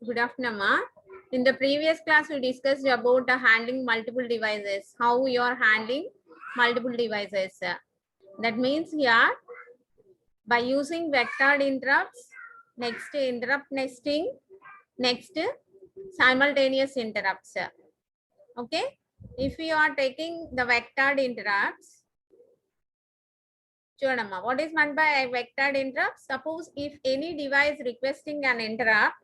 Good afternoon, Ma. In the previous class, we discussed about handling multiple devices, how you are handling multiple devices. That means here, by using vectored interrupts, next interrupt nesting, next simultaneous interrupts. Okay, if you are taking the vectored interrupts, what is meant by vectored interrupts? Suppose if any device requesting an interrupt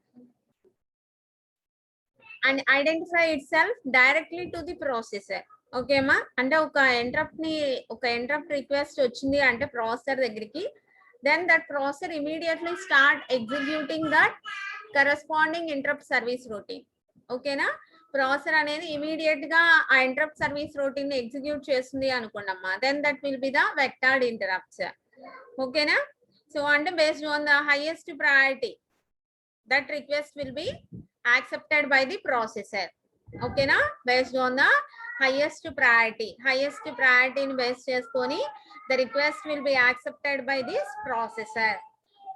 and identify itself directly to the processor. Okay అమ్మా, అంటే ఒక interrupt request వచ్చింది అంటే processor దగ్గరికి, then that processor immediately start executing that corresponding interrupt service routine. ఓకేనా, processor అనేది immediate గా ఆ ఇంటరప్ట్ సర్వీస్ రొటీన్ ని ఎగ్జిక్యూట్ చేస్తుంది అనుకోండి అమ్మా, then that will be the vectored interrupts. ఓకేనా, సో అంటే based on the highest priority that request will be accepted by the processor. Okay na, based on the highest priority in based cheskoni the request will be accepted by this processor.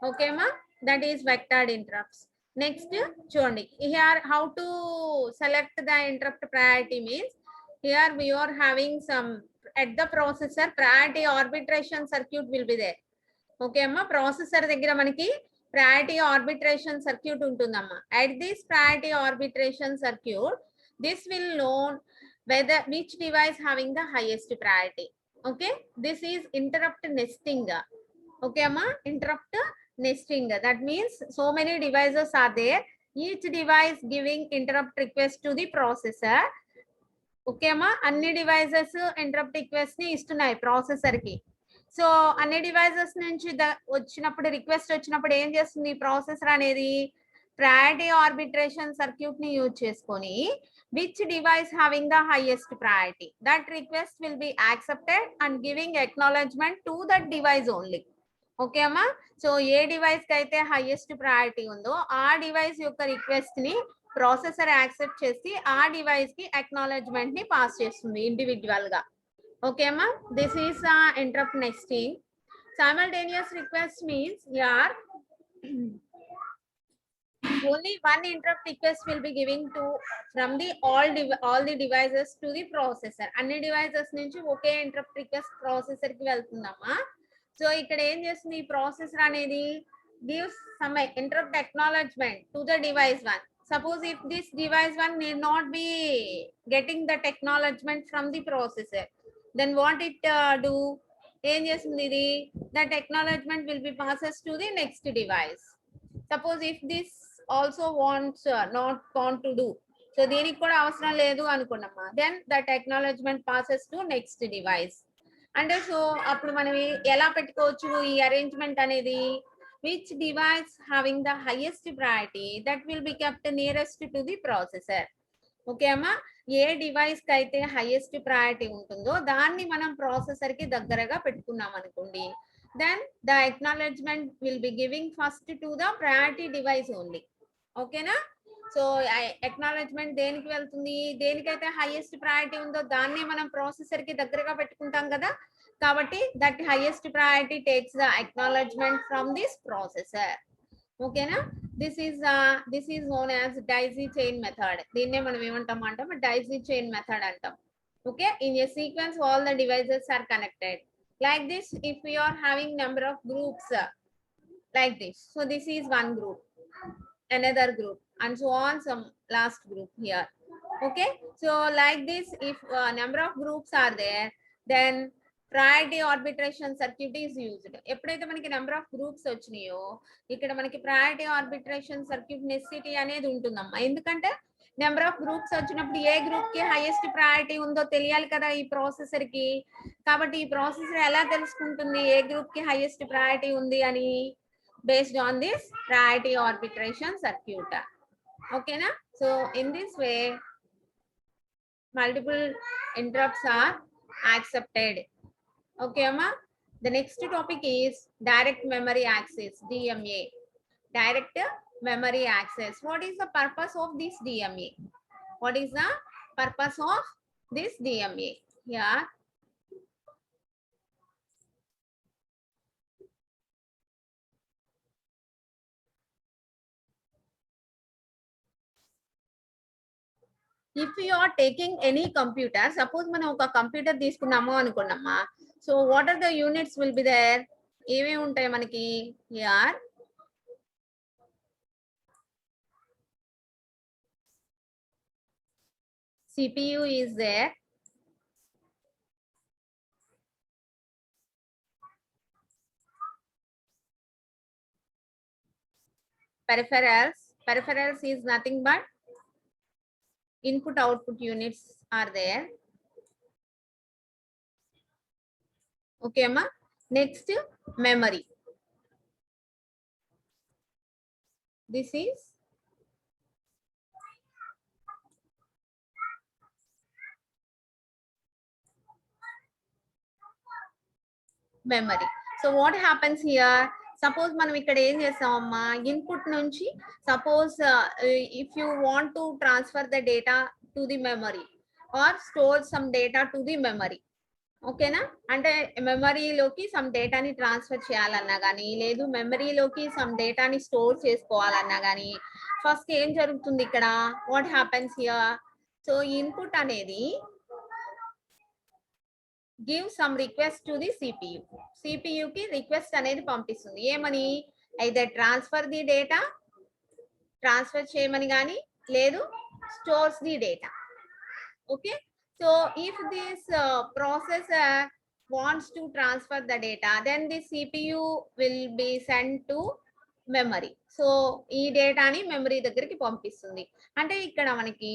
Okay ma, that is vectored interrupts. Next chudandi, here how to select the interrupt priority means, here we are having some at the processor priority arbitration circuit will be there. Okay amma, processor దగ్గర మనకి priority arbitration circuit untundamma. At this priority arbitration circuit, this will know whether which device having the highest priority. Okay, this is interrupt nesting. Okay amma, interrupt nesting, that means so many devices are there, each device giving interrupt request to the processor. Okay amma, అన్ని devices interrupt request ni ఇస్తున్నాయి processor ki. So అన్ని devices నుంచి వచ్చినప్పుడు request వచ్చినప్పుడు ఏం చేస్తుంది processor అనేది priority arbitration circuit ని యూజ్ చేసుకొని which device having the highest priority that request will be accepted and giving acknowledgement to that device only. Okay అమ్మా, సో ఏ డివైస్ కి అయితే హైయెస్ట్ ప్రయారిటీ ఉందో ఆ డివైస్ యొక్క రిక్వెస్ట్ ని ప్రాసెసర్ యాక్సెప్ట్ చేసి ఆ డివైస్ కి ఎక్నాలెడ్జ్మెంట్ ని పాస్ చేస్తుంది ఇండివిడ్యువల్ గా. Okay ma, this is interrupt nesting. Simultaneous request means here only one interrupt request will be giving to from the all the devices to the processor. Anni devices nunchi oke interrupt request processor ki veltundamma. So ikkada em chestundi processor anedi gives some interrupt acknowledgement to the device one. Suppose if this device one need not be getting that acknowledgement from the processor, then what it do, em chestundi idi that acknowledgement will be passes to the next device. Suppose if this also wants not want to do, so దీనికి కూడా అవసరం లేదు అనుకున్నామా, then that acknowledgement passes to next device. అంటే so అప్పుడు మనం ఎలా పెట్టుకోవచ్చు ఈ అరేంజ్మెంట్ అనేది, which device having the highest priority that will be kept nearest to the processor. Okay అమ్మా, ఏ డివైస్ కి అయితే హైయెస్ట్ ప్రయారిటీ ఉంటుందో దాన్ని మనం ప్రాసెసర్ కి దగ్గరగా పెట్టుకున్నాం అనుకోండి, then the acknowledgement will be giving first to the priority device only. ఓకేనా, సో acknowledgement దేనికి వెళ్తుంది, దేనికైతే హైయెస్ట్ ప్రయారిటీ ఉందో దాన్ని మనం ప్రాసెసర్ కి దగ్గరగా పెట్టుకుంటాం కదా, కాబట్టి that highest priority takes the acknowledgement from this processor. ఓకేనా, this is known as daisy chain method. దీన్నే మనం ఏమంటాం అంటాం, daisy chain method అంటాం. Okay, in a sequence all the devices are connected like this. If we are having number of groups like this, so this is one group, another group, and so on, some last group here. Okay, so like this, if number of groups are there, then priority arbitration circuit is used. ఎప్పుడైతే మనకి number of groups వచ్చినాయో ఇక్కడ మనకి priority arbitration circuit necessity అనేది ఉంటుందమ్మా. ఎందుకంటే number of groups వచ్చినప్పుడు ఏ group కి హైయెస్ట్ ప్రయారిటీ ఉందో తెలియాలి కదా ఈ ప్రాసెసర్ కి. కాబట్టి ఈ ప్రాసెసర్ ఎలా తెలుసుకుంటుంది ఏ గ్రూప్ కి హైయెస్ట్ ప్రయారిటీ ఉంది అని, based on this priority arbitration circuit. Okay na, so in this way multiple interrupts are accepted. Okay amma, the next topic is direct memory access, DMA. Direct memory access, what is the purpose of this DMA? What is the purpose of this DMA? Here if you are taking any computer, suppose మనం ఒక computer తీసుకున్నాము అనుకున్నామా, so what are the units will be there? ఏమేమి ఉంటాయి మనకి? here CPU is there, peripherals is nothing but input output units are there. Okay amma. Next, memory. This is memory. So what happens here? Suppose మనం ఇక్కడ ఏం చేస్తామమ్మా, input నుంచి suppose if you want to transfer the data to the memory or store some data to the memory, ఓకేనా? అంటే మెమరీలోకి some డేటాని transfer చేయాలన్నా కానీ, లేదు మెమరీలోకి సమ్ డేటాని స్టోర్ చేసుకోవాలన్నా కానీ, ఫస్ట్ ఏం జరుగుతుంది ఇక్కడ? What happens here? So input అనేది give some request to the CPU. సిపియుకి రిక్వెస్ట్ అనేది పంపిస్తుంది. ఏమని? Either transfer the data, transfer చేయమని కానీ, లేదు stores the data. Okay, so if this processor wants to transfer the data, then the CPU will be sent to memory. So ఈ డేటాని memory దగ్గరికి పంపిస్తుంది. అంటే ఇక్కడ మనకి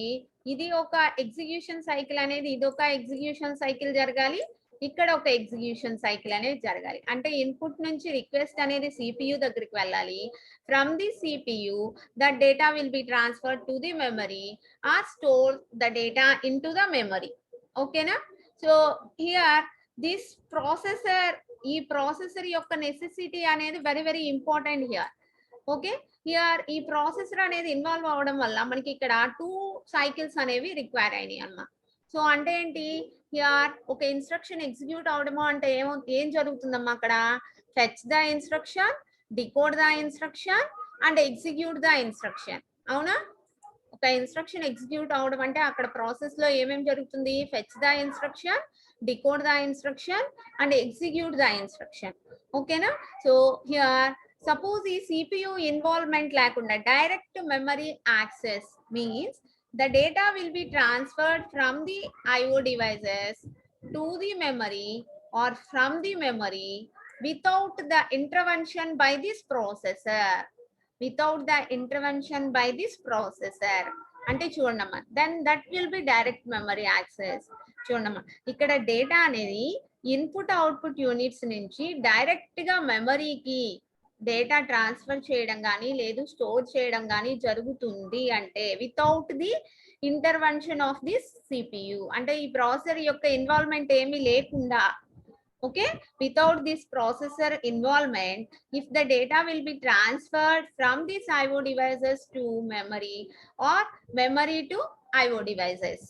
ఇది ఒక ఎగ్జిక్యూషన్ సైకిల్ అనేది, ఇది ఒక ఎగ్జిక్యూషన్ సైకిల్ జరగాలి, ఇక్కడ ఒక ఎగ్జిక్యూషన్ సైకిల్ అనేది జరగాలి. అంటే ఇన్పుట్ నుంచి రిక్వెస్ట్ అనేది CPU దగ్గరికి వెళ్ళాలి. From the CPU the data will be transferred to the memory or store the data into the memory. ఓకేనా? సో హియర్ దిస్ ప్రాసెసర్, ఈ ప్రాసెసర్ యొక్క నెసెసిటీ అనేది very very important here. Okay, here ఈ processor అనేది involve అవడం వల్ల మనకి ఇక్కడ 2 సైకిల్స్ అనేవి రిక్వైర్ అయినాయి అన్నమాట. సో అంటే ఏంటి? హియర్ ఒక ఇన్స్ట్రక్షన్ ఎగ్జిక్యూట్ అవడము అంటే ఏం జరుగుతుందమ్మా అక్కడ? Fetch the instruction, decode the instruction and execute the instruction. అవునా? ఒక ఇన్స్ట్రక్షన్ ఎగ్జిక్యూట్ అవడం అంటే అక్కడ ప్రాసెస్ లో ఏమేమి జరుగుతుంది? Fetch the instruction, decode the instruction and execute the instruction. ఓకేనా? సో హియర్ సపోజ్ ఈ సిపియు ఇన్వాల్వ్మెంట్ లేకుండా direct memory access means the data will be transferred from the IO devices to the memory or from the memory without the intervention by this processor. Without the intervention by this processor. అంటే చూడమ్మా, then that will be direct memory access. చూడమ్మా, ఇక్కడ data అనేది input output units నుంచి direct గా మెమరీకి data transfer చేయడం కానీ, లేదు స్టోర్ చేయడం కానీ జరుగుతుంది అంటే without the intervention of this CPU. అంటే ఈ ప్రాసెసర్ యొక్క ఇన్వాల్వ్మెంట్ ఏమీ లేకుండా. Okay, without this processor involvement, if the data will be transferred from this IO devices to memory or memory to IO devices,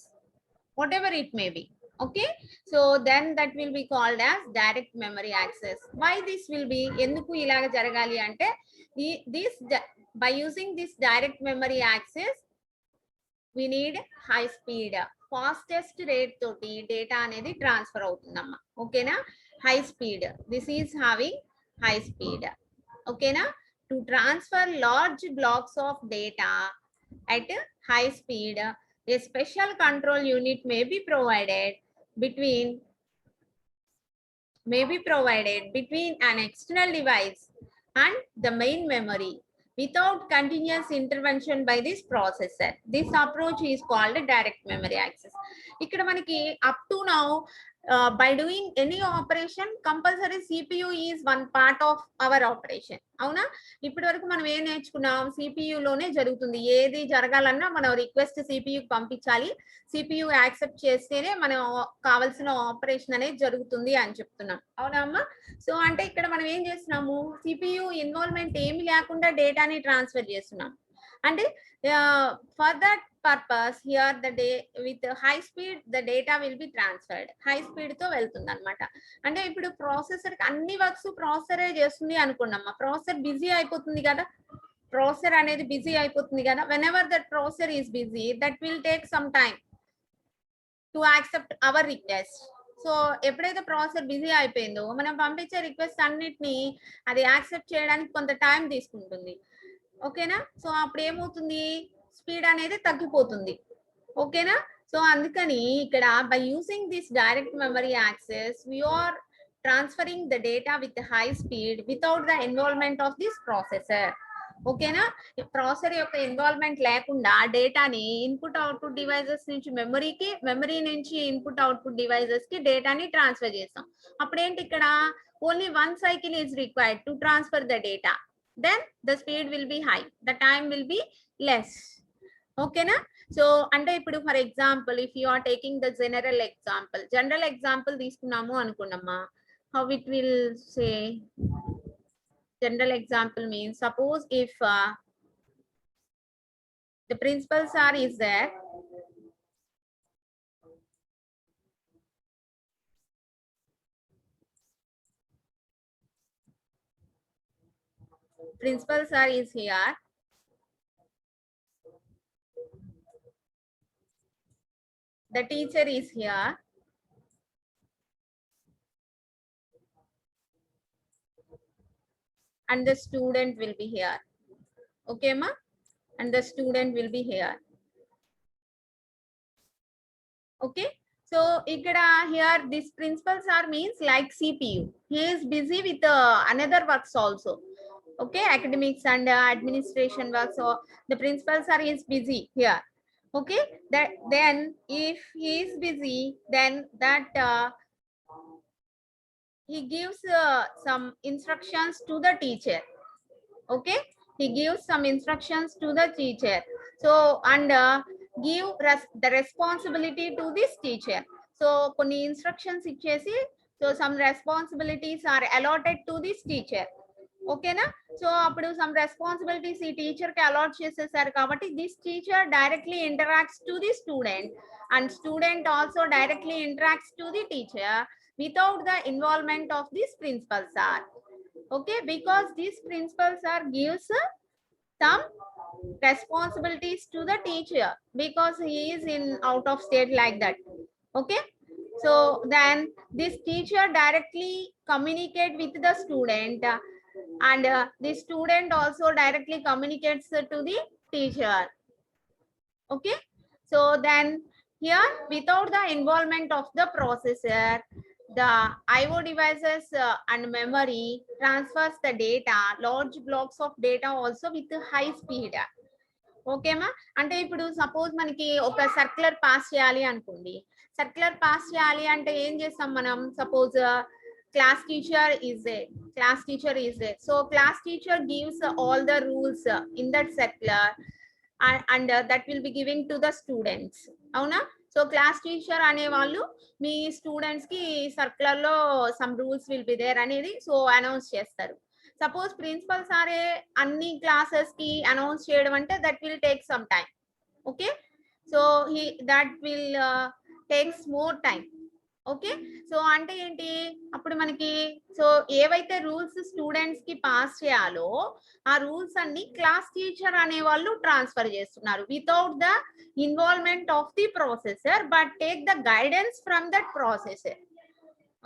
whatever it may be. Okay, so then that will be called as direct memory access. Why this will be? ఎందుకు ఇలాగ జరగాలి అంటే this by using this direct memory access we need high speed, fastest rate తోటి data అనేది transfer అవుతుందమ్మా. ఓకేనా? High speed, this is having high speed. ఓకేనా? to transfer large blocks of data at high speed, a special control unit may be provided between an external device and the main memory without continuous intervention by this processor. This approach is called direct memory access. ఇక్కడ మనకి up to now by doing any operation compulsory CPU is one part of our operation. అవునా? ఇప్పటి వరకు మనం ఏం నేర్చుకున్నాం? CPU లోనే జరుగుతుంది. ఏది జరగాలన్నా మనం రిక్వెస్ట్ CPU కి పంపించాలి, CPU యాక్సెప్ట్ చేస్తేనే మనం కావాల్సిన ఆపరేషన్ అనేది జరుగుతుంది అని చెప్తున్నాం. అవునా అమ్మా? సో అంటే ఇక్కడ మనం ఏం చేస్తున్నాము? CPU ఇన్వాల్వ్మెంట్ ఏమి లేకుండా డేటాని ట్రాన్స్ఫర్ చేస్తున్నాం. అంటే for that purpose here the day with high speed the data will be transferred. High speed తో వెళ్తుంది అనమాట. అంటే ఇప్పుడు ప్రాసెసర్ అన్ని వర్క్స్ ప్రాసెసరే చేస్తుంది అనుకున్నామా. ప్రాసెసర్ బిజీ అయిపోతుంది కదా, ప్రాసెసర్ అనేది బిజీ అయిపోతుంది కదా. whenever that processor is busy that will take some time. To accept our request. So ఎప్పుడైతే ప్రాసెసర్ బిజీ అయిపోయిందో మనం పంపించే రిక్వెస్ట్ అన్నిటిని అది యాక్సెప్ట్ చేయడానికి కొంత టైం తీసుకుంటుంది. ఓకేనా? సో అప్పుడు ఏమవుతుంది, స్పీడ్ అనేది తగ్గిపోతుంది. ఓకేనా? సో అందుకని ఇక్కడ by using this direct memory access we are transferring the data with high speed without the involvement of this processor. ఓకేనా? ప్రాసెసర్ యొక్క ఇన్వాల్వ్మెంట్ లేకుండా డేటాని ఇన్పుట్ అవుట్పుట్ డివైజెస్ నుంచి మెమరీకి, మెమరీ నుంచి ఇన్పుట్ అవుట్పుట్ డివైజెస్ కి డేటాని ట్రాన్స్ఫర్ చేస్తాం. అప్పుడు ఏంటి, ఇక్కడ only one cycle is required to transfer the data, then the speed will be high, the time will be less. ఓకేనా? సో అంటే ఇప్పుడు for example if you are taking the general example తీసుకున్నాము అనుకున్నామా, how it will say. General example means suppose if the principal sir is there, principal sir is here, the teacher is here, and the student will be here. Okay ma, and the student will be here. Okay, so ikkada here this principal sir means like CPU, he is busy with another works also. Okay, academics and administration work, so the principal sir is busy here. Okay, that then if he is busy, then that he gives some instructions to the teacher. Okay, he gives some instructions to the teacher, so and give the responsibility to this teacher. So కొన్ని instructions ఇచ్చేసి, so some responsibilities are allotted to this teacher. ఓకేనా? So అప్పుడు some responsibilities ఈ teacher కి allot చేసేసారు కాబట్టి this teacher directly interacts to the student and student also directly interacts to the teacher without the involvement of this principal sir. Okay, because this principal sir gives some responsibilities to the teacher because he is in out of state like that. Okay, so then this teacher directly communicate with the student and the student also directly communicates to the teacher. Okay, so then here without the involvement of the processor, the IO devices and memory transfers the data, large blocks of data also with high speed. Okay మా, అంటే ఇప్పుడు suppose మనకి ఒక circular pass చేయాలి అనుకోండి, circular pass చేయాలి అంటే ఏం చేస్తాం మనం, suppose class teacher is there, so class teacher gives all the rules in that circular and that will be giving to the students. అవునా? సో క్లాస్ టీచర్ అనే వాళ్ళు మీ స్టూడెంట్స్ కి సర్క్యులర్ లో some rules will be there అనేది so announce చేస్తారు. Suppose principal సారే అన్ని క్లాసెస్ కి అనౌన్స్ చేయడం అంటే that will take some time. Okay, so that will takes more time. Okay, so అంటే ఏంటి, అప్పుడు మనకి సో ఏవైతే రూల్స్ స్టూడెంట్స్ కి పాస్ చేయాలో ఆ రూల్స్ అన్ని క్లాస్ టీచర్ అనే వాళ్ళు ట్రాన్స్ఫర్ చేస్తున్నారు without the involvement of the processor but take the guidance from that processor.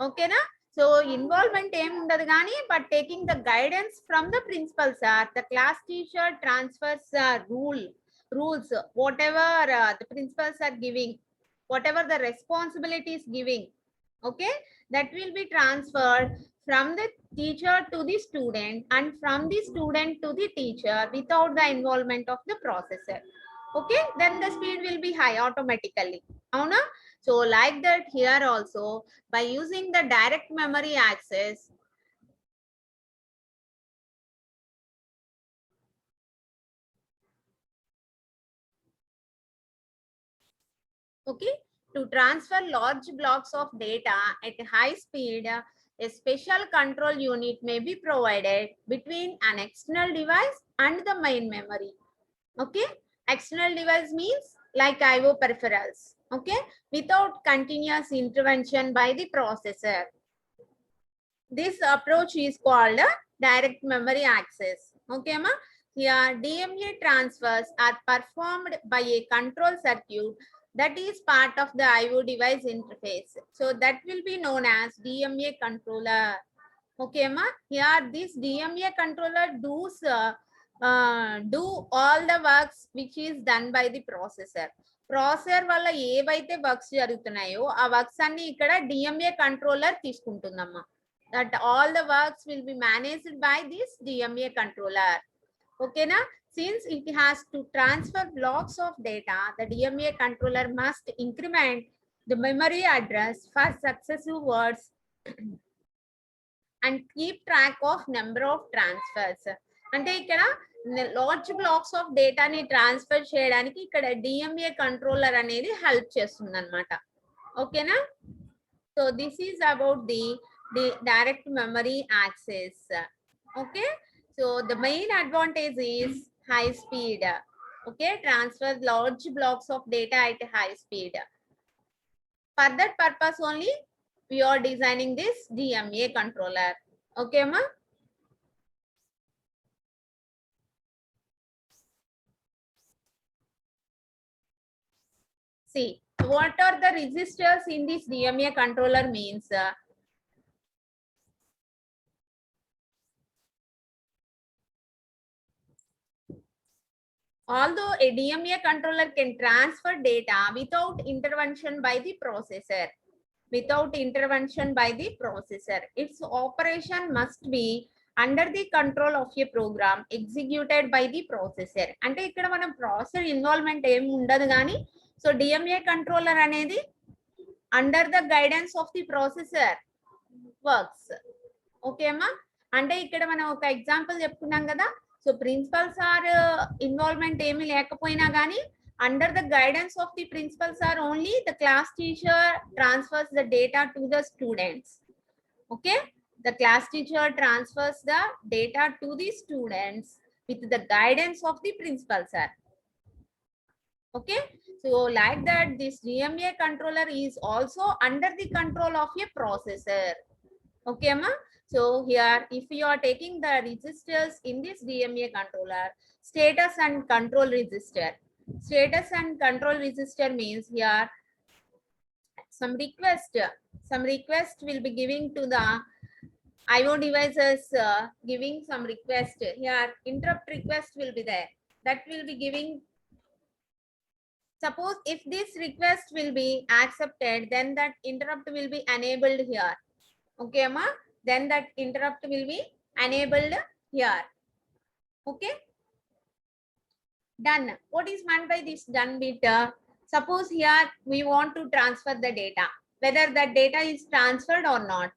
ఓకేనా? సో ఇన్వాల్వ్మెంట్ ఏమి ఉండదు కానీ but taking the guidance from the principal sir, the class teacher transfers rules whatever the principals are giving, whatever the responsibility is giving. Okay, that will be transferred from the teacher to the student and from the student to the teacher without the involvement of the processor. Okay, then the speed will be high automatically. Avuna? So like that here also by using the direct memory access, okay, to transfer large blocks of data at high speed, a special control unit may be provided between an external device and the main memory. Okay, external device means like IO peripherals. Okay, without continuous intervention by the processor. This approach is called direct memory access. Okay ma, here DMA transfers are performed by a control circuit that is part of the IO device interface. So that will be known as DMA controller. Okay, ma. Here this DMA controller do all the works which is done by the processor. Processor వల్ల ఏవైతే works జరుగుతున్నాయో ఆ works అన్ని ఇక్కడ DMA controller తీసుకుంటుందమ్మా. That all the works will be managed by this DMA controller. ఓకేనా? Since it has to transfer blocks of data, the DMA controller must increment the memory address for successive words and keep track of number of transfers. అంటే ఇక్కడ large blocks of డేటాని transfer చేయడానికి ఇక్కడ DMA controller అనేది help చేస్తుంది అనమాట. ఓకేనా? So this is about the direct memory access. Okay, so the main advantage is high speed. Okay, transfer large blocks of data at high speed. For that purpose only we are designing this DMA controller. Okay ma. See, what are the registers in this DMA controller means although a DMA controller can transfer data without intervention by the processor, its operation must be under the control of a program executed by the processor. అంటే ఇక్కడ మనం processor involvement ఏమి ఉండదు కానీ so DMA controller అనేది under the guidance of the processor works. ఓకేమా? అంటే ఇక్కడ మనం ఒక ఎగ్జాంపుల్ చెప్పుకున్నాం కదా. సో ప్రిన్సిపల్స్ ఆర్ ఇన్వాల్వ్మెంట్ ఏమి లేకపోయినా కానీ under the guidance of the principals are only the class teacher transfers the data to the students. Okay, the class teacher transfers the data to the students with the guidance of the principal sir. Okay, so like that this DMA controller is also under the control of a processor. Okay ma. So here if you are taking the registers in this DMA controller, status and control register. Status and control register means here some request will be giving to the IO devices, giving some request. Here interrupt request will be there, that will be giving. Suppose if this request will be accepted, then that interrupt will be enabled here. Okay ma, then that interrupt will be enabled here. Okay, done. What is meant by this done bit? Suppose here we want to transfer the data, whether that data is transferred or not.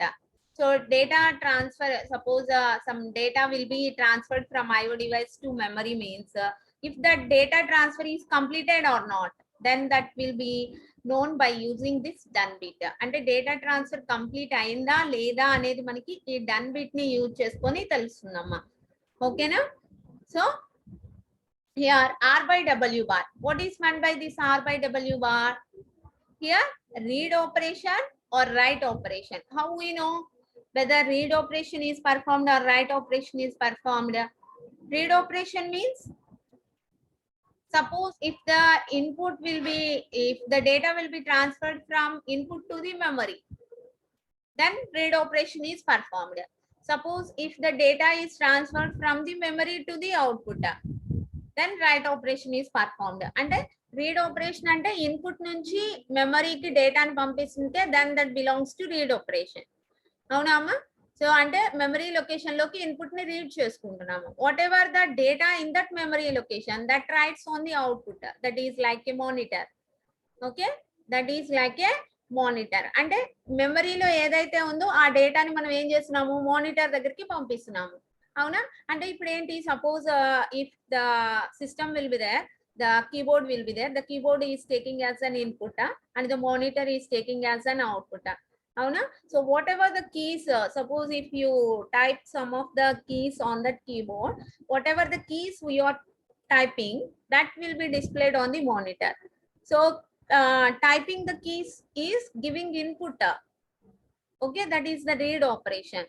So data transfer, suppose some data will be transferred from IO device to memory means if that data transfer is completed or not, then that will be known by using this done bit. అంటే data transfer complete అయిందా లేదా అనేది మనకి ఈ done bit ని use చేసుకొని తెలుస్తుందమ్మా. ఓకేనా? So here R by W bar. What is meant by this R by W bar? Here read operation or write operation. How we know whether read operation is performed or write operation is performed? Read operation means suppose if the input will be, if the data will be transferred from input to the memory, then read operation is performed. Suppose if the data is transferred from the memory to the output, then write operation is performed. అంటే read operation అంటే input నుంచి మెమరీకి డేటాని పంపిస్తుంటే then that belongs to read operation. అవునా అమ్మా? So అంటే memory location లోకి ఇన్పుట్ ని రీడ్ చేసుకుంటున్నాము. Whatever the data in that memory location that writes on the output, that is like a monitor. Okay, that is like a monitor. అంటే మెమరీలో ఏదైతే ఉందో ఆ డేటాని మనం ఏం చేస్తున్నాము, మానిటర్ దగ్గరికి పంపిస్తున్నాము. అవునా? అంటే ఇప్పుడు ఏంటి, suppose if the system will be there, the keyboard will be there, the keyboard is taking as an input and the monitor is taking as an output. Avuna? So whatever the keys, suppose if you type some of the keys on that keyboard, whatever the keys we are typing, that will be displayed on the monitor. So typing the keys is giving input. Okay, that is the read operation.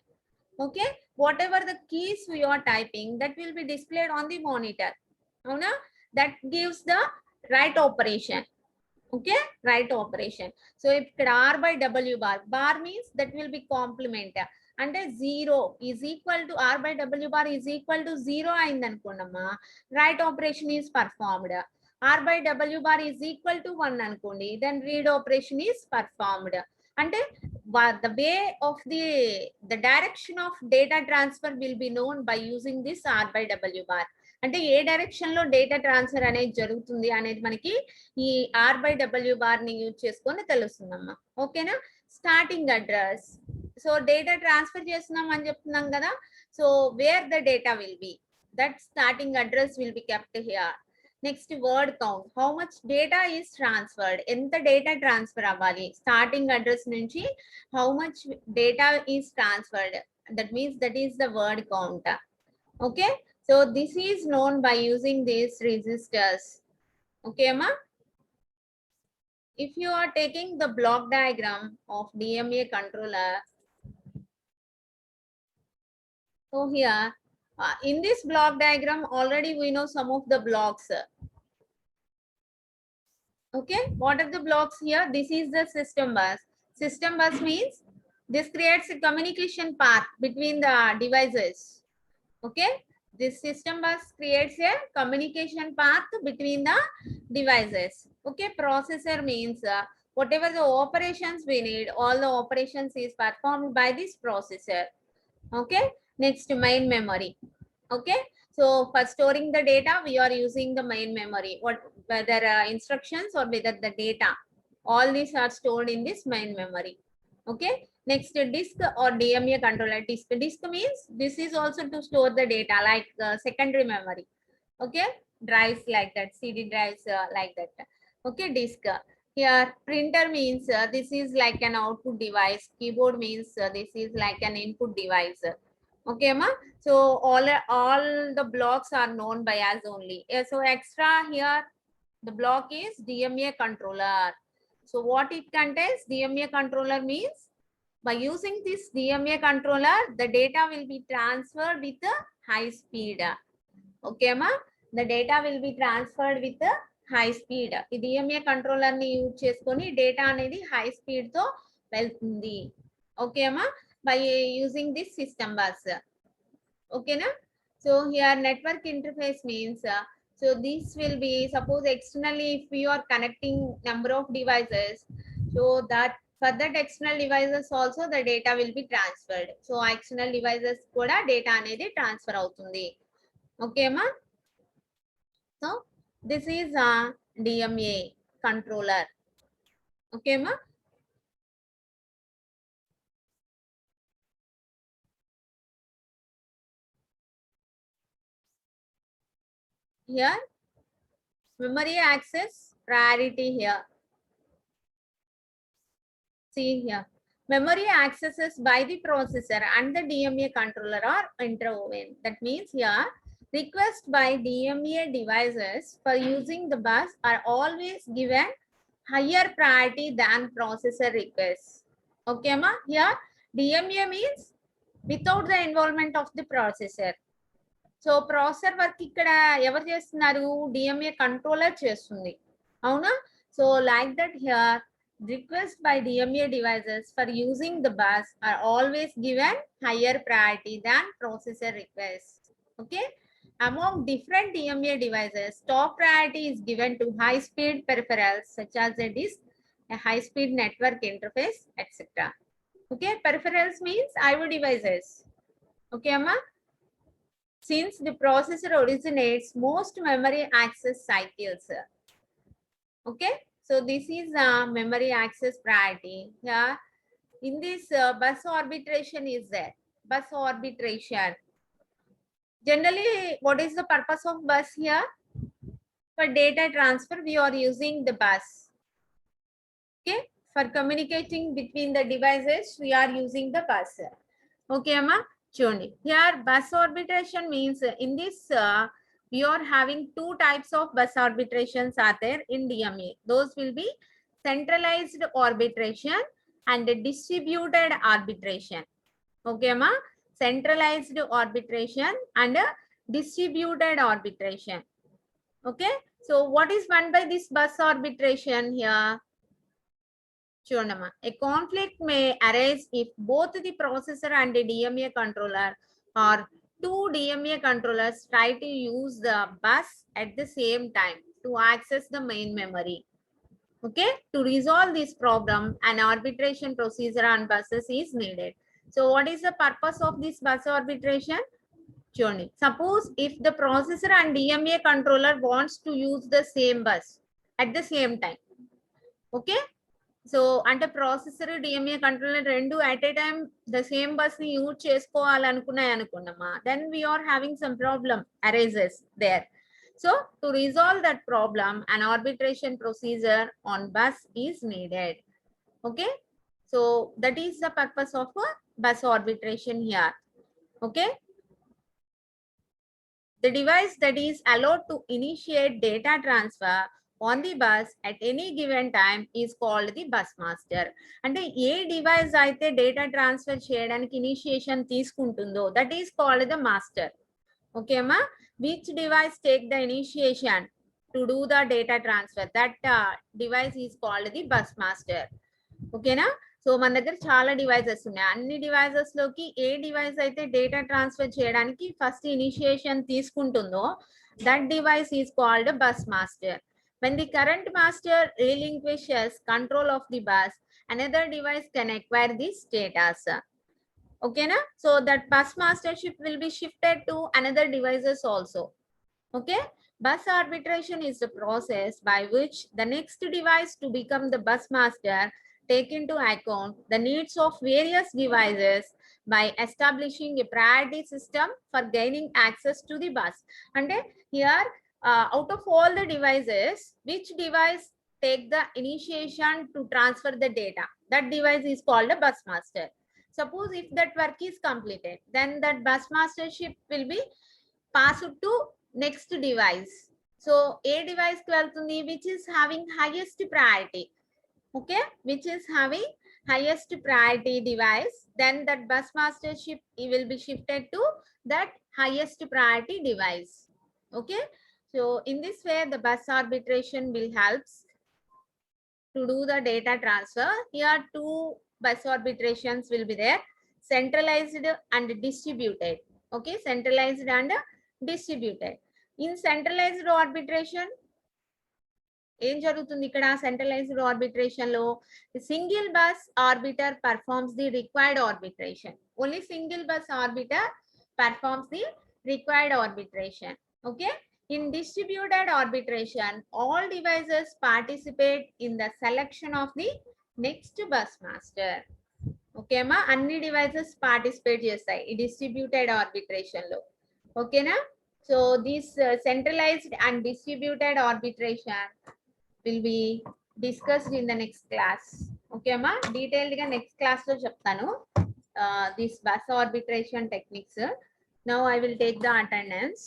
Okay, whatever the keys we are typing, that will be displayed on the monitor. Avuna? That gives the write operation. Okay, right operation. So if R by W bar, bar means that will be complement. And 0 is equal to R by W bar is equal to 0 aindanakonamma, right operation is performed. R by W bar is equal to 1 ankondi, then read operation is performed. And the way of the direction of data transfer will be known by using this R by W bar. అంటే ఏ direction లో data transfer అనేది జరుగుతుంది అనేది మనకి ఈ R by W bar ని use చేసుకొని తెలుస్తుందమ్మా. ఓకేనా? Starting address. So data transfer చేస్తున్నాం అని చెప్తున్నాం కదా. So where the data will be, that starting address will be kept here. Next word count, how much data is transferred, ఎంత data transfer అవ్వాలి starting address నుంచి, how much data is transferred, that means that is the word count. Okay, so this is known by using these registers. Okay, Amma? If you are taking the block diagram of DMA controller, so here in this block diagram already we know some of the blocks. Okay, what are the blocks here? This is the system bus. System bus means this creates a communication path between the devices. Okay, this system bus creates a communication path between the devices. Okay, processor means whatever the operations we need, all the operations is performed by this processor. Okay, next main memory. Okay, so for storing the data we are using the main memory, whether instructions or whether the data, all these are stored in this main memory. Okay, next disk or DMA controller. Disk means this is also to store the data like secondary memory. Okay, drives like that, CD drives like that. Okay, disk. Here printer means this is like an output device. Keyboard means this is like an input device. Okay, ma. So all the blocks are known by as only. So extra here the block is DMA controller. So what it contains? DMA controller means by using this DMA controller, the data will be transferred with a high speed. Okay, ma? The data will be transferred with a high speed. ఈ DMA controller ని use చేసుకొని data అనేది high speed తో వెళ్తుంది. Okay అమ్మా, by using this system bus. Okay, na? So here network interface means so this will be, suppose externally if you are connecting number of devices, so that for that external devices also the data will be transferred. So external devices kuda data anedi transfer avutundi. Okay ma? So this is a DMA controller. Okay ma? Here memory access priority here. See here, memory accesses by the processor and the DMA controller are interwoven. That means here requests by DMA devices for using the bus are always given higher priority than processor requests. Okay ma? Here DMA means without the involvement of the processor. So processor work ఇక్కడ ఎవరు చేస్తున్నారు? DMA controller చేస్తుంది, అవునా? So like that here request by DMA devices for using the bus are always given higher priority than processor requests. Okay, among different DMA devices, top priority is given to high speed peripherals such as a disk, a high speed network interface, etc. Okay, peripherals means IO devices. Okay, amma? Since the processor originates most memory access cycles. Okay, so this is memory access priority. Yeah, in this bus arbitration is there. Bus arbitration. Generally, what is the purpose of bus here? For data transfer, we are using the bus. Okay, for communicating between the devices, we are using the bus. Okay, Amma? Choni. Here, bus arbitration means in this we are having two types of bus arbitrations are there in DMA. Those will be centralized arbitration and distributed arbitration. Okay, ma? Centralized arbitration and distributed arbitration. Okay, So what is meant by this bus arbitration here? చూడమ్మా, a conflict may arise if both the processor and the DMA controller or two DMA controllers try to use the bus at the same time to access the main memory. Okay, to resolve this problem, an arbitration procedure on buses is needed. So what is the purpose of this bus arbitration? Journey. Suppose if the processor and DMA controller wants to use the same bus at the same time. Okay, so అంటే processor DMA controller రెండు at a time the same bus ని use చేసుకోవాలనుకున్నాయి అనుకున్నామా, then we are having some problem arises there. So to resolve that problem, an arbitration procedure on bus is needed. Okay, so that is the purpose of a bus arbitration here. Okay, the device that is allowed to initiate data transfer on the bus at any given time is called the bus master. అంటే ఏ device అయితే data transfer చేయడానికి initiation తీసుకుంటుందో that is called the master. Okay అమ్మా, which device take the initiation to do the data transfer, that device is called the bus master. ఓకేనా, so మన దగ్గర చాలా డివైసెస్ ఉన్నాయి. అన్ని డివైసెస్ లోకి ఏ డివైస్ అయితే డేటా ట్రాన్స్ఫర్ చేయడానికి ఫస్ట్ ఇనిషియేషన్ తీసుకుంటుందో that device is called bus master. When the current master relinquishes control of the bus, another device can acquire this status. Okay na, so that bus mastership will be shifted to another devices also. Okay, bus arbitration is the process by which the next device to become the bus master take into account the needs of various devices by establishing a priority system for gaining access to the bus. And here out of all the devices, which device take the initiation to transfer the data, that device is called a bus master. Suppose if that work is completed, then that bus mastership will be passed to next device. So a device ki veltundi which is having highest priority. Okay, which is having highest priority device, then that bus mastership will be shifted to that highest priority device. Okay, so in this way the bus arbitration will helps to do the data transfer. Here two bus arbitrations will be there, centralized and distributed. Okay, centralized and distributed. In centralized arbitration ఏం జరుగుతుంది ఇక్కడ, centralised arbitration లో single bus arbiter performs the required arbitration. Only single bus arbiter performs the required arbitration. Okay, in distributed arbitration all devices participate in the selection of the next bus master. Okay ma, anni devices participate చేస్తాయి ఈ distributed arbitration లో. Okay na, so this centralized and distributed arbitration will be discussed in the next class. Okay ma, detailed ga next class lo cheptanu this bus arbitration techniques. Now I will take the attendance.